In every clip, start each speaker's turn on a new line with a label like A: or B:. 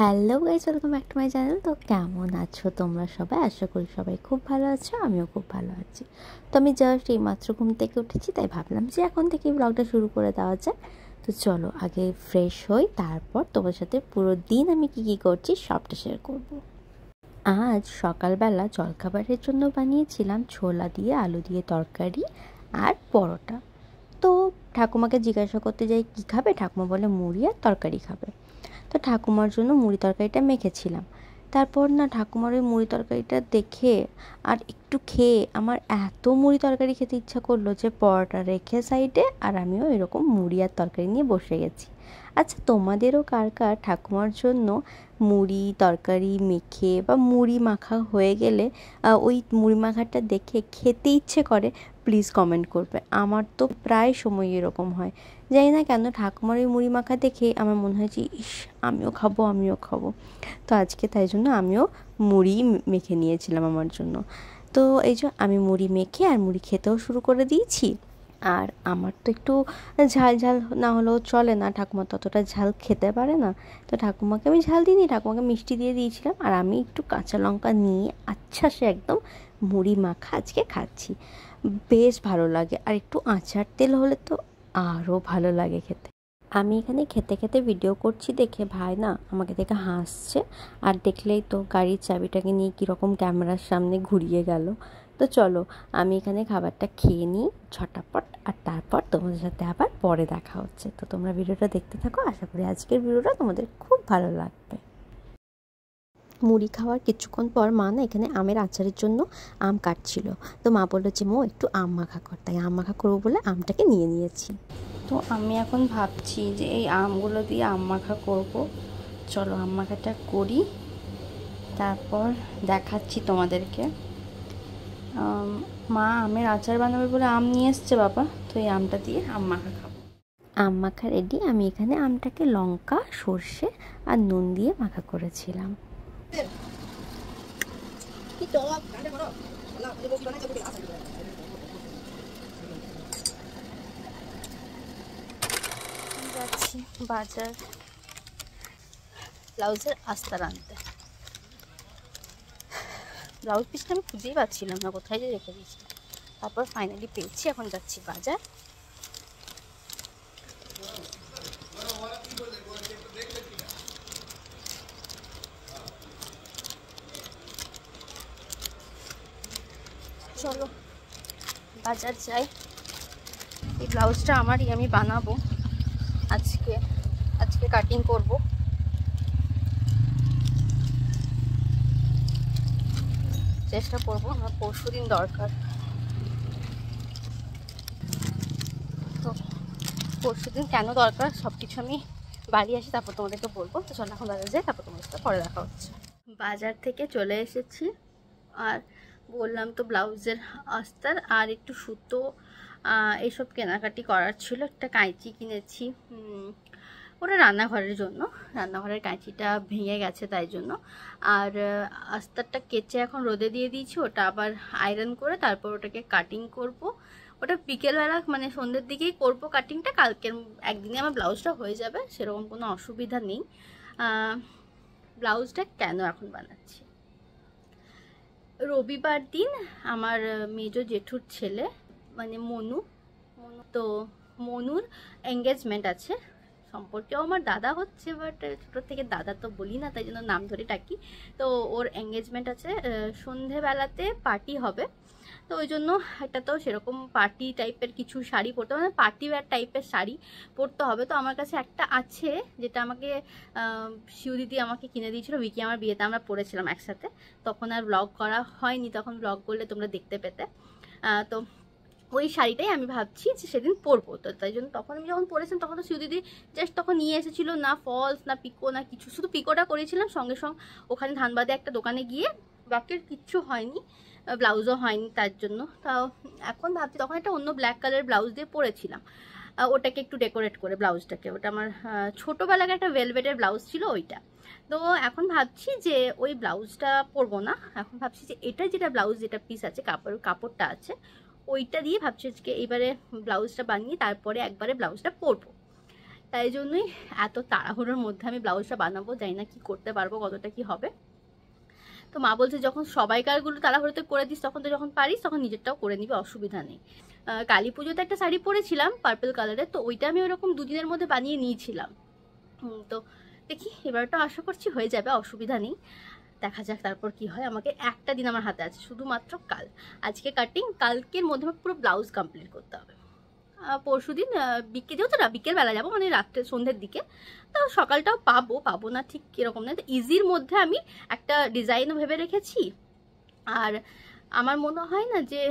A: Hello guys, welcome back to my channel. তো কেমন আছো তোমরা সবাই? আশা করি সবাই খুব ভালো আছো, আমিও খুব ভালো আছি। তো আমি জাস্ট এইমাত্র ঘুম থেকে উঠেছি, তাই ভাবলাম যে এখন থেকে ব্লগটা শুরু করে দেওয়া যায়। তো চলো আগে ফ্রেশ হই, তারপর তোমার সাথে পুরো দিন আমি কী করছি সবটা শেয়ার করব। আজ সকালবেলা জলখাবারের জন্য বানিয়েছিলাম ছোলা দিয়ে আলু দিয়ে তরকারি আর পরোটা। তো ঠাকুমাকে জিজ্ঞাসা করতে যাই কী খাবে, ঠাকুমা বলে মুড়ি আর তরকারি খাবে। তো ঠাকুমার জন্য মুড়ি তরকারিটা মেখেছিলাম। তারপর না ঠাকুমার ওই মুড়ি তরকারিটা দেখে আর একটু খেয়ে আমার এত মুড়ি তরকারি খেতে ইচ্ছা করলো যে পরোটা রেখে সাইডে আর আমিও এরকম মুড়ি আর তরকারি নিয়ে বসে গেছি। আচ্ছা, তোমাদেরও কার কার ঠাকুমার জন্য মুড়ি তরকারি মেখে বা মুড়ি মাখা হয়ে গেলে ওই মুড়ি মাখাটা দেখে খেতে ইচ্ছে করে? প্লিজ কমেন্ট করবে। আমার তো প্রায় সময় এরকম হয়, জানি না কেন ঠাকুমার ওই মুড়ি মাখা দেখে আমার মনে হয় যে ইস, আমিও খাবো আমিও খাবো। তো আজকে তাই জন্য আমিও মুড়ি মেখে নিয়েছিলাম আমার জন্য। তো এই যে আমি মুড়ি মেখে আর মুড়ি খেতেও শুরু করে দিয়েছি। আর আমার তো একটু ঝাল ঝাল না হলেও চলে না, ঠাকুমা ততটা ঝাল খেতে পারে না। তো ঠাকুমাকে আমি ঝাল দিইনি, ঠাকুমাকে মিষ্টি দিয়ে দিয়েছিলাম। আর আমি একটু কাঁচা লঙ্কা নিয়ে আচ্ছা সে একদম মুড়ি মাখা আজকে খাচ্ছি। বেশ ভালো লাগে, আর একটু আচার তেল হলে তো আরও ভালো লাগে খেতে। আমি এখানে খেতে খেতে ভিডিও করছি দেখে ভাই না আমাকে দেখে হাসছে, আর দেখলেই তো গাড়ির চাবিটাকে নিয়ে কীরকম ক্যামেরার সামনে ঘুরিয়ে গেল। তো চলো আমি এখানে খাবারটা খেয়ে নিই ঝটাপট, আর তারপর তোমাদের সাথে আবার পরে দেখা হচ্ছে। তো তোমরা ভিডিওটা দেখতে থাকো, আশা করি আজকের ভিডিওটা তোমাদের খুব ভালো লাগবে। মুড়ি খাওয়ার কিছুক্ষণ পর মা না এখানে আমের আচারের জন্য আম কাটছিল। তো মা বললো যে মো একটু আম মাখা কর, তাই আম মাখা করবো বলে আমটাকে নিয়ে নিয়েছি।
B: তো আমি এখন ভাবছি যে এই আমগুলো দিয়ে আম মাখা করব। চলো আম মাখাটা করি, তারপর দেখাচ্ছি তোমাদেরকে। মা আমের আচার বানাবে বলে আম নিয়ে এসছে বাবা, তো এই আমটা দিয়ে আম মাখা খাবো।
A: আম মাখা রেডি। আমি এখানে আমটাকে লঙ্কা সর্ষে আর নুন দিয়ে মাখা করেছিলাম।
B: যাচ্ছি বাজার ব্লাউজের আস্তার আনতে। ব্লাউজ পিসটা আমি খুঁজেই পাচ্ছিলাম না, কোথায় যে রেখে দিয়েছি। তারপর ফাইনালি পেয়েছি, এখন যাচ্ছি বাজার। চলো বাজার যাই। এই ব্লাউজটা আমারই, আমি বানাবো আজকে কাটিং করব। চেষ্টা করবো, আমার পরশুদিন দরকার। তো পরশুদিন কেন দরকার সব কিছু আমি বাড়ি আসি তারপর তোমাদেরকে বলবো। তো চলো এখন বাজার যাই, তারপর তোমাদের সাথে পরে দেখা হচ্ছে। বাজার থেকে চলে এসেছি, আর বললাম তো ব্লাউজের আস্তার আর একটু সুতো এইসব কেনাকাটি করার ছিল। একটা কাঁচি কিনেছি, ওটা রান্নাঘরের জন্য। রান্নাঘরের কাঁচিটা ভেঙে গেছে তাই জন্য। আর আস্তারটা কেচে এখন রোদে দিয়ে দিয়েছি, ওটা আবার আয়রন করে তারপর ওটাকে কাটিং করব। ওটা বিকেলবেলা মানে সন্ধ্যের দিকেই করব কাটিংটা। কালকের একদিনে আমার ব্লাউজটা হয়ে যাবে, সেরকম কোনো অসুবিধা নেই। ব্লাউজটা কেন এখন বানাচ্ছি, রবিবার দিন আমার মেজো জেঠুর ছেলে মানে মনু, তো মনুর এঙ্গেজমেন্ট আছে। সম্পর্কেও আমার দাদা হচ্ছে, বাট ছোটোর থেকে দাদা তো বলি না, তাই জন্য নাম ধরে ডাকি। তো ওর এঙ্গেজমেন্ট আছে, সন্ধেবেলাতে পার্টি হবে। তো ওই জন্য একটা তো সেরকম পার্টি টাইপের কিছু শাড়ি পরতে হবে, মানে পার্টি ওয়্যার টাইপের শাড়ি পরতে হবে। তো আমার কাছে একটা আছে যেটা আমাকে শিউ দিদি আমাকে কিনে দিয়েছিল, বিকি আমার বিয়েতে আমরা পরেছিলাম একসাথে। তখন আর ব্লগ করা হয়নি, তখন ব্লগ করলে তোমরা দেখতে পেতে। তো ওই শাড়িটাই আমি ভাবছি যে সেদিন পরবো। তো তাই জন্য তখন আমি যখন পরেছিলাম তখন তো শিউ দিদি জাস্ট তখন নিয়ে এসেছিলো, না ফলস না পিকো না কিছু, শুধু পিকোটা করেছিলাম সঙ্গে সঙ্গে ওখানে ধানবাদে একটা দোকানে গিয়ে। বাকির কিচ্ছু হয়নি, ব্লাউজও হয়নি তার জন্য। তাও এখন ভাবছি, তখন একটা অন্য ব্ল্যাক কালার ব্লাউজ দিয়ে পরেছিলাম, ওটাকে একটু ডেকোরেট করে ব্লাউজটাকে। ওটা আমার ছোটোবেলার একটা ভেলভেটের ব্লাউজ ছিল ওইটা। তো এখন ভাবছি যে ওই ব্লাউজটা পরবো না, এখন ভাবছি যে এটা যেটা ব্লাউজ যেটা পিস আছে কাপড়টা আছে ওইটা দিয়ে ভাবছি আজকে এইবারে ব্লাউজটা বানিয়ে তারপরে একবারে ব্লাউজটা পরবো। তাই জন্যই এত তাড়াহুড়োর মধ্যে আমি ব্লাউজটা বানাবো, জানি না কি করতে পারবো, কতটা কি হবে। তো মা বলছে যখন সবাইকারগুলো তাড়াহুড়োতে করে দিস, তখন তো যখন পারিস তখন নিজেরটাও করে নিবি, অসুবিধা নেই। কালী পুজোতে একটা শাড়ি পরেছিলাম পার্পল কালারের, তো ওইটা আমি ওরকম 2 দিনের মধ্যে বানিয়ে নিয়েছিলাম। তো দেখি এবারটা আশা করছি হয়ে যাবে, অসুবিধা নেই, দেখা যাক তারপর কি হয়। আমাকে একটা দিন আমার হাতে আছে, শুধুমাত্র কাল। আজকে কাটিং, কালকের মধ্যে পুরো ব্লাউজ কমপ্লিট করতে হবে। পরশু দিন যেহেতু না বিকেলবেলা যাবো, মানে রাত্রে সন্ধ্যের দিকে, তো সকালটাও পাবো না ঠিক কীরকম না। তো ইজির মধ্যে আমি একটা ডিজাইনও ভেবে রেখেছি। আর আমার মনে হয় না যে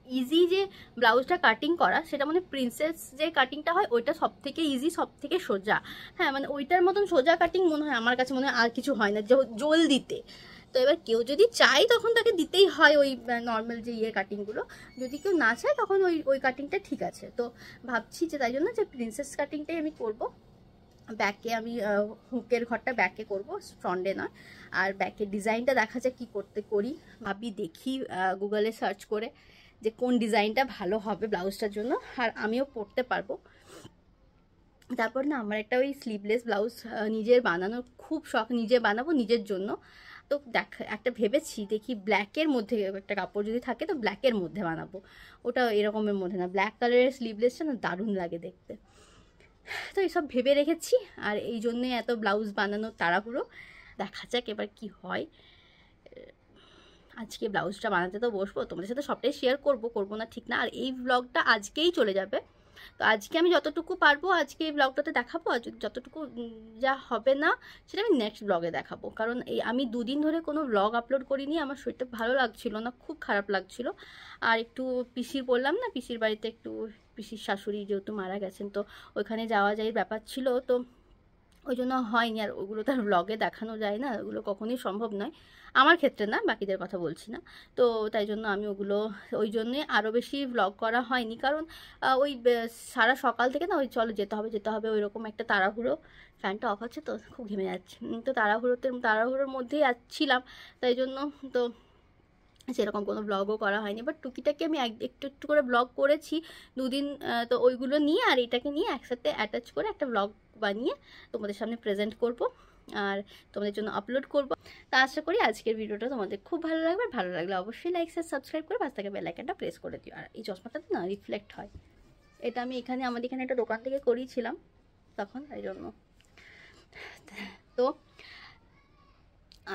B: ইজি যে ব্লাউজটা কাটিং করা, সেটা মানে প্রিন্সেস যে কাটিংটা হয় ওইটা সব থেকে ইজি, সব থেকে সোজা। হ্যাঁ, মানে ওইটার মতন সোজা কাটিং মনে হয় আমার কাছে, মনে হয় আর কিছু হয় না জলদিতে। তো এবার কেউ যদি চায় তখন তাকে দিতেই হয় ওই নর্মাল যে কাটিংগুলো। যদি কেউ না চায় তখন ওই কাটিংটা ঠিক আছে। তো ভাবছি যে তাই জন্য যে প্রিন্সেস কাটিংটাই আমি করব। ব্যাকে আমি হুকের ঘরটা ব্যাকে করব, ফ্রন্টে নয়। আর ব্যাকের ডিজাইনটা দেখা যায় কী করি ভাবি, দেখি গুগলে সার্চ করে যে কোন ডিজাইনটা ভালো হবে ব্লাউজটার জন্য, আর আমিও পরতে পারবো। তারপর না আমার একটা ওই স্লিভলেস ব্লাউজ নিজের বানানোর খুব শখ, নিজে বানাবো নিজের জন্য। তো একটা ভেবেছি, দেখি ব্ল্যাকের মধ্যে একটা কাপড় যদি থাকে তো ব্ল্যাকের মধ্যে বানাবো। ওটা এরকমের মধ্যে না, ব্ল্যাক কালারের স্লিভলেসটা না দারুণ লাগে দেখতে। তো এইসব ভেবে রেখেছি, আর এই জন্যে এত ব্লাউজ বানানোর তাড়াহুড়ো। দেখা যাক এবার কি হয়। আজকে ব্লাউজটা বানাতে তো বসবো, তোমাদের সাথে সবটাই শেয়ার করবো না ঠিক না। আর এই ব্লগটা আজকেই চলে যাবে, তো আজকে আমি যতটুকু পারবো আজকে এই ব্লগটাতে দেখাবো, আর যতটুকু যা হবে না সেটা আমি নেক্সট ব্লগে দেখাবো। কারণ আমি 2 দিন ধরে কোনো ব্লগ আপলোড করিনি, আমার শরীরটা ভালো লাগছিল না, খুব খারাপ লাগছিল। আর একটু পিসির বললাম না, পিসির বাড়িতে একটু, পিসির শাশুড়ি যেহেতু মারা গেছেন, তো ওইখানে যাওয়া যায় ব্যাপার ছিল, তো ওই জন্য হয়নি। আর ওগুলো তো আর ব্লগে দেখানো যায় না, ওগুলো কখনোই সম্ভব নয়, আমার ক্ষেত্রে না, বাকিদের কথা বলছি না। তো তাই জন্য আমি ওই জন্যে আরও বেশি ব্লগ করা হয়নি। কারণ ওই সারা সকাল থেকে না ওই চলো যেতে হবে ওইরকম একটা তাড়াহুড়ো। ফ্যানটা অফ আছে তো খুব ঘেমে যাচ্ছে, তো তাড়াহুড়োর মধ্যেই ছিলাম, তাই জন্য তো সেরকম কোনো ব্লগও করা হয়নি। বাট টুকিটাকে আমি একটু করে ব্লগ করেছি 2 দিন, তো ওইগুলো নিয়ে আর এটাকে নিয়ে একসাথে অ্যাটাচ করে একটা ব্লগ বানিয়ে তোমাদের সামনে প্রেজেন্ট করব আর তোমাদের জন্য আপলোড করব। তা আশা করি আজকের ভিডিওটা তোমাদের খুব ভালো লাগবে। ভালো লাগলে অবশ্যই লাইক শেয়ার সাবস্ক্রাইব করে পাশ থেকে বেল আইকনটা প্রেস করে দিও। আর এই চশমাটাতে না রিফ্লেক্ট হয়, এটা আমি আমাদের এখানে একটা দোকান থেকে করিয়েছিলাম তখন, তাই জন্য। তো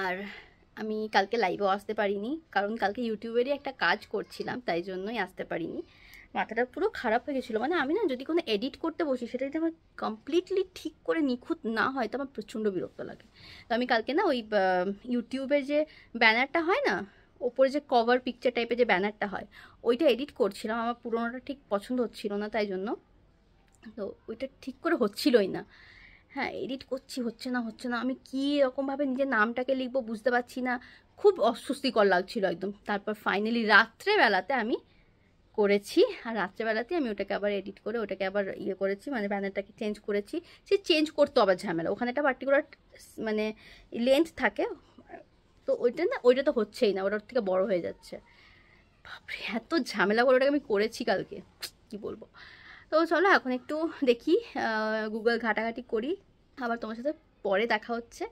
B: আর আমি কালকে লাইভেও আসতে পারিনি, কারণ কালকে ইউটিউবেরই একটা কাজ করছিলাম, তাই জন্যই আসতে পারিনি। মাথাটা পুরো খারাপ হয়ে গেছিলো। মানে আমি না যদি কোনো এডিট করতে বসি, সেটা যদি আমার কমপ্লিটলি ঠিক করে নিখুঁত না হয় তো আমার প্রচণ্ড বিরক্ত লাগে। তো আমি কালকে না ওই ইউটিউবের যে ব্যানারটা হয় না, ওপরে যে কভার পিকচার টাইপের যে ব্যানারটা হয়, ওইটা এডিট করছিলাম। আমার পুরোনোটা ঠিক পছন্দ হচ্ছিল না, তাই জন্য তো ওইটা ঠিক করে হচ্ছিলই না। হ্যাঁ, এডিট করছি, হচ্ছে না। আমি কী এরকমভাবে নিজের নামটাকে লিখবো বুঝতে পারছি না, খুব অস্বস্তিকর লাগছিল একদম। তারপর ফাইনালি রাত্রেবেলাতে আমি করেছি, আর রাত্রেবেলাতে আমি ওটাকে আবার এডিট করে ওটাকে আবার করেছি, মানে ব্যানারটাকে চেঞ্জ করেছি। সে চেঞ্জ করতে আবার ঝামেলা, ওখানে একটা পার্টিকুলার মানে লেন্থ থাকে, তো ওইটা তো হচ্ছেই না, ওটার থেকে বড় হয়ে যাচ্ছে। বাপরে এত ঝামেলা করে ওটাকে আমি করেছি কালকে, কি বলবো। তো চলো এখন একটু দেখি, গুগল ঘাটাঘাটি করি, আবার তোমার সাথে পরে দেখা হচ্ছে।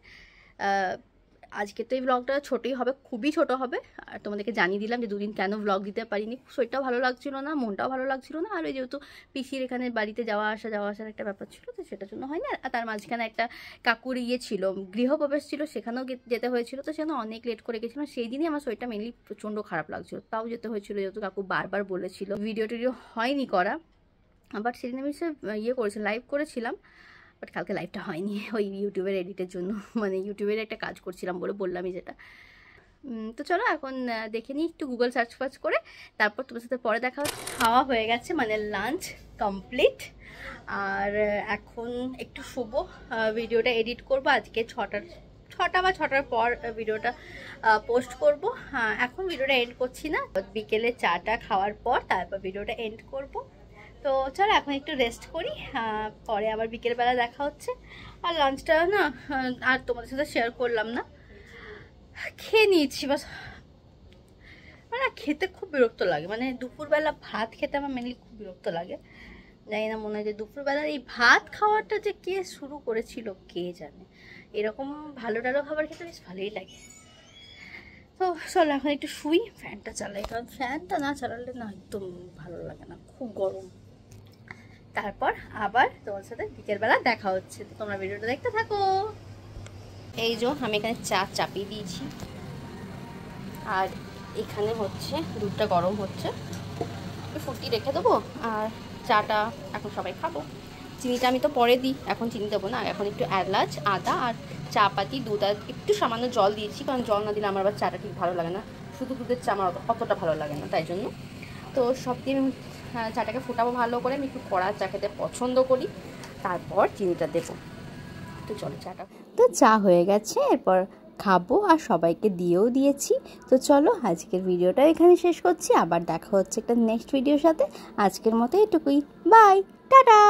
B: আজকে তো এই ব্লগটা ছোটোই হবে, খুবই ছোট হবে। আর তোমাদেরকে জানিয়ে দিলাম যে 2 দিন কেন ব্লগ দিতে পারিনি, শরীরটাও ভালো লাগছিল না, মনটাও ভালো লাগছিল না। আর ওই যেহেতু পিসির এখানে বাড়িতে যাওয়া আসার একটা ব্যাপার ছিল, তো সেটার জন্য হয়নি। আর তার মাঝখানে একটা কাকুর ছিল, গৃহপ্রবেশ ছিল, সেখানেও যেতে হয়েছিল, তো সেখানে অনেক লেট করে গেছিলাম। সেই দিনই আমার শরীরটা মেনলি প্রচণ্ড খারাপ লাগছিল, তাও যেতে হয়েছিল যেহেতু কাকু বারবার বলেছিল। ভিডিও হয়নি করা, বাট সেদিন আমি করেছিলাম, লাইভ করেছিলাম, বাট কালকে লাইভটা হয়নি ওই ইউটিউবের এডিটের জন্য, মানে ইউটিউবের একটা কাজ করছিলাম বলে বললামই যেটা। তো চলো এখন দেখে নিই একটু গুগল সার্চ করে, তারপর তোমার সাথে পরে দেখা হচ্ছে। খাওয়া হয়ে গেছে, মানে লাঞ্চ কমপ্লিট, আর এখন একটু শুবো, ভিডিওটা এডিট করবো আজকে 6টা বা 6টার পর ভিডিওটা পোস্ট করব। এখন ভিডিওটা এন্ড করছি না, বিকেলে চাটা খাওয়ার পর তারপর ভিডিওটা এন্ড করব। তো চলো এখন একটু রেস্ট করি, পরে আবার বিকেলবেলা দেখা হচ্ছে। আর লাঞ্চটা না আর তোমাদের সাথে শেয়ার করলাম না, খেয়ে নিয়েছি বাস। মানে খেতে খুব বিরক্ত লাগে, মানে দুপুরবেলা ভাত খেতে আমার মেনলি খুব বিরক্ত লাগে। জানি না, মনে হয় যে দুপুরবেলার এই ভাত খাওয়াটা যে কে শুরু করেছিল কে জানে। এরকম ভালো টালো খাবার খেতে বেশ ভালোই লাগে। তো চলো এখন একটু শুই, ফ্যানটা চালাই, কারণ ফ্যানটা না চালালে না একদম ভালো লাগে না, খুব গরম। তারপর আবার তোমার সাথে বিকেলবেলা দেখা হচ্ছে, তো তোমরা ভিডিওটা দেখতে থাকো। এই যে আমি এখানে চা চাপিয়ে দিয়েছি, আর এখানে হচ্ছে দুধটা গরম হচ্ছে, ফুটি রেখে দেবো, আর চাটা এখন সবাই খাবো। চিনিটা আমি তো পরে দিই, এখন চিনি দেবো না, এখন একটু এলাচ, আদা আর চা পাতি, দুধ আর একটু সামান্য জল দিয়েছি, কারণ জল না দিলে আমার আবার চাটা ঠিক ভালো লাগে না, শুধু দুধের চা আমার অতটা ভালো লাগে না, তাই জন্য। তো সব দিয়ে আমি চাটাকে ফোটাবো ভালো করে, আমি একটু কড়া চা খেতে পছন্দ করি, তারপর চিনিটা দেবো। তো চলো চাটা,
A: তো চা হয়ে গেছে, এরপর খাবো আর সবাইকে দিয়েও দিয়েছি। তো চলো আজকের ভিডিওটা এখানে শেষ করছি, আবার দেখা হচ্ছে একটা নেক্সট ভিডিওর সাথে। আজকের মতো এটুকুই, বাই, টাটা।